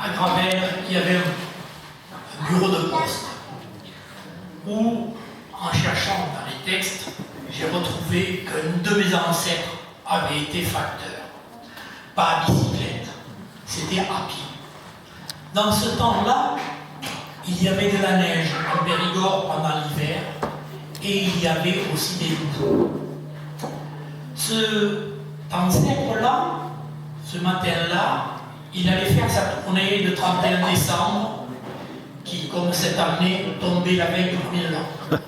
à Gravel, il y avait un bureau de poste où, en cherchant dans les textes, j'ai retrouvé qu'un de mes ancêtres avait été facteur. Pas à bicyclette, c'était à pied. Dans ce temps-là, il y avait de la neige en Périgord pendant l'hiver et il y avait aussi des loups. Ce ancêtre-là, ce matin-là, il allait faire sa tournée de 31 décembre qui, comme cette année, tombait la veille du 1er de l'an.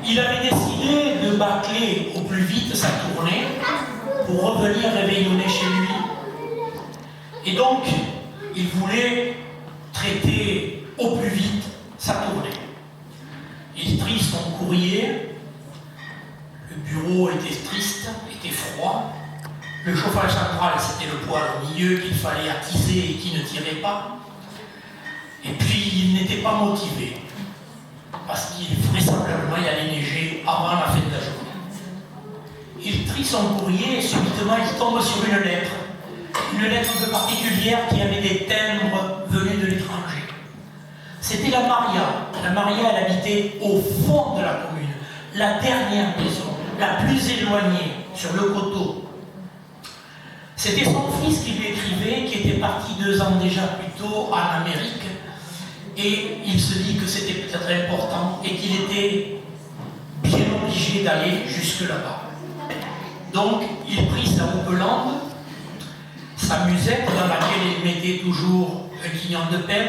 Il avait décidé de bâcler au plus vite sa tournée pour revenir réveillonner chez lui. Et donc, il voulait traiter au plus vite sa tournée. Il trie son courrier, le bureau était triste, était froid, le chauffage central c'était le poêle au milieu qu'il fallait attiser et qui ne tirait pas, et puis il n'était pas motivé, parce qu'il vraisemblablement il allait neiger avant la fin de la journée. Il trie son courrier et subitement il tombe sur une lettre un peu particulière qui avait des timbres venus de l'étranger. C'était la Maria. La Maria, elle habitait au fond de la commune, la dernière maison, la plus éloignée, sur le coteau. C'était son fils qui lui écrivait, qui était parti 2 ans déjà plus tôt en Amérique, et il se dit que c'était peut-être important et qu'il était bien obligé d'aller jusque là-bas. Donc, il prit sa houppelande, sa musette dans laquelle il mettait toujours un quignon de pain,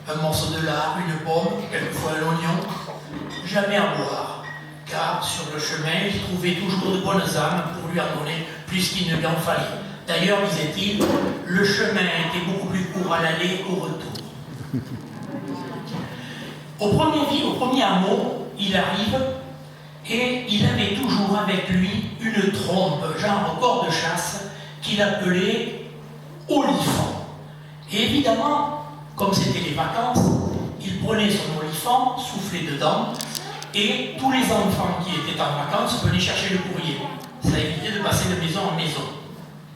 un morceau de lard, une pomme, quelquefois un oignon, jamais à boire, car sur le chemin, il trouvait toujours de bonnes âmes pour lui en donner plus qu'il ne lui en fallait. D'ailleurs, disait-il, le chemin était beaucoup plus court à l'aller qu'au retour. Au premier hameau, il arrive et il avait toujours avec lui une trompe, genre corps de chasse, qu'il appelait olifant. Et évidemment, comme c'était les vacances, il prenait son olifant, soufflait dedans, et tous les enfants qui étaient en vacances venaient chercher le courrier. Ça évitait de passer de maison en maison.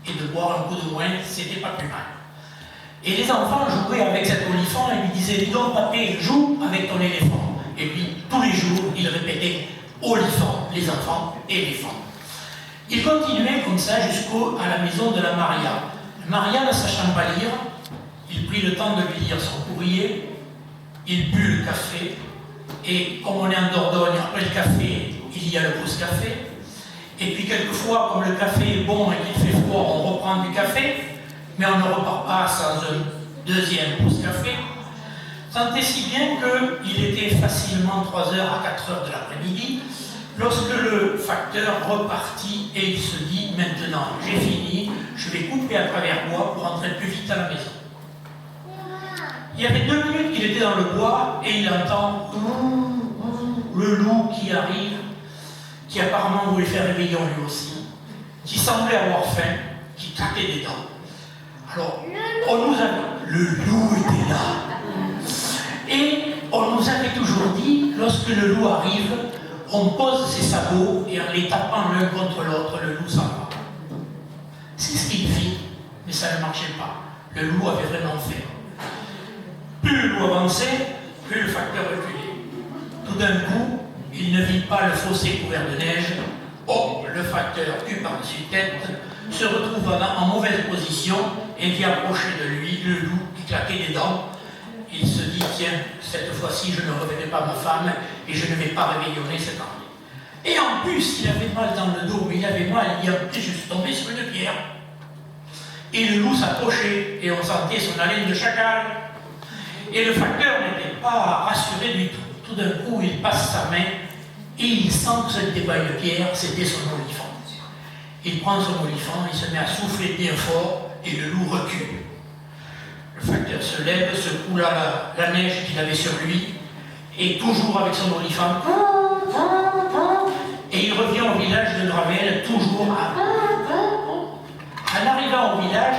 Et de boire un coup de moins, c'était pas plus mal. Et les enfants jouaient avec cet olifant et lui disaient « Dis donc, papé, joue avec ton éléphant ». Et puis, tous les jours, il répétait « Olifant, les enfants, éléphant ». Il continuait comme ça jusqu'à la maison de la Maria. Maria, ne sachant pas lire, il prit le temps de lui lire son courrier, il but le café, et comme on est en Dordogne, après le café, il y a le pousse-café. Et puis quelquefois, comme le café est bon et qu'il fait froid, on reprend du café, mais on ne repart pas sans un deuxième pousse-café. Tant et si bien qu'il était facilement 3h à 4h de l'après-midi, lorsque le facteur repartit et il se dit « Maintenant, j'ai fini, je vais couper à travers bois pour rentrer plus vite à la maison ». Il y avait 2 minutes qu'il était dans le bois et il entend le loup qui arrive, qui apparemment voulait faire réveillon lui aussi, qui semblait avoir faim, qui claquait des dents. Alors, le loup était là. Et on nous avait toujours dit, lorsque le loup arrive, on pose ses sabots et en les tapant l'un contre l'autre, le loup s'en va. C'est ce qu'il fit, mais ça ne marchait pas. Le loup avait vraiment faim. Plus le loup avançait, plus le facteur reculait. Tout d'un coup, il ne vit pas le fossé couvert de neige. Oh, le facteur, eu par-dessus tête, se retrouve en mauvaise position et vit approcher de lui le loup qui claquait des dents. Il se dit, tiens, cette fois-ci, je ne reverrai pas ma femme et je ne vais pas réveillonner cette année. Et en plus, il avait mal dans le dos, mais il avait mal, je suis tombé sur une pierre. Et le loup s'approchait et on sentait son haleine de chacal. Et le facteur n'était pas rassuré du tout. Tout d'un coup, il passe sa main et il sent que ce n'était pas une pierre, c'était son olifant. Il prend son olifant, il se met à souffler bien fort et le loup recule. Le facteur se lève, secoue la neige qu'il avait sur lui et toujours avec son olifant. Et il revient au village de Gravel, toujours à... En arrivant au village,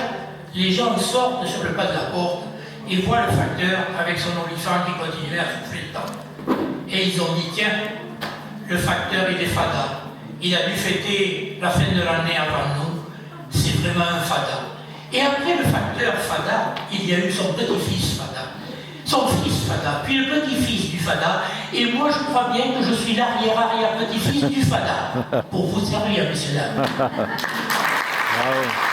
les gens sortent sur le pas de la porte et voient le facteur avec son olifant qui continuait à souffler dedans. Et ils ont dit, tiens, le facteur il est fada. Il a dû fêter la fin de l'année avant nous. C'est vraiment un fada. Et après le facteur fada, il Fada. Et moi, je crois bien que je suis l'arrière-arrière-petit-fils du Fada. Pour vous servir, messieurs dames. Bravo.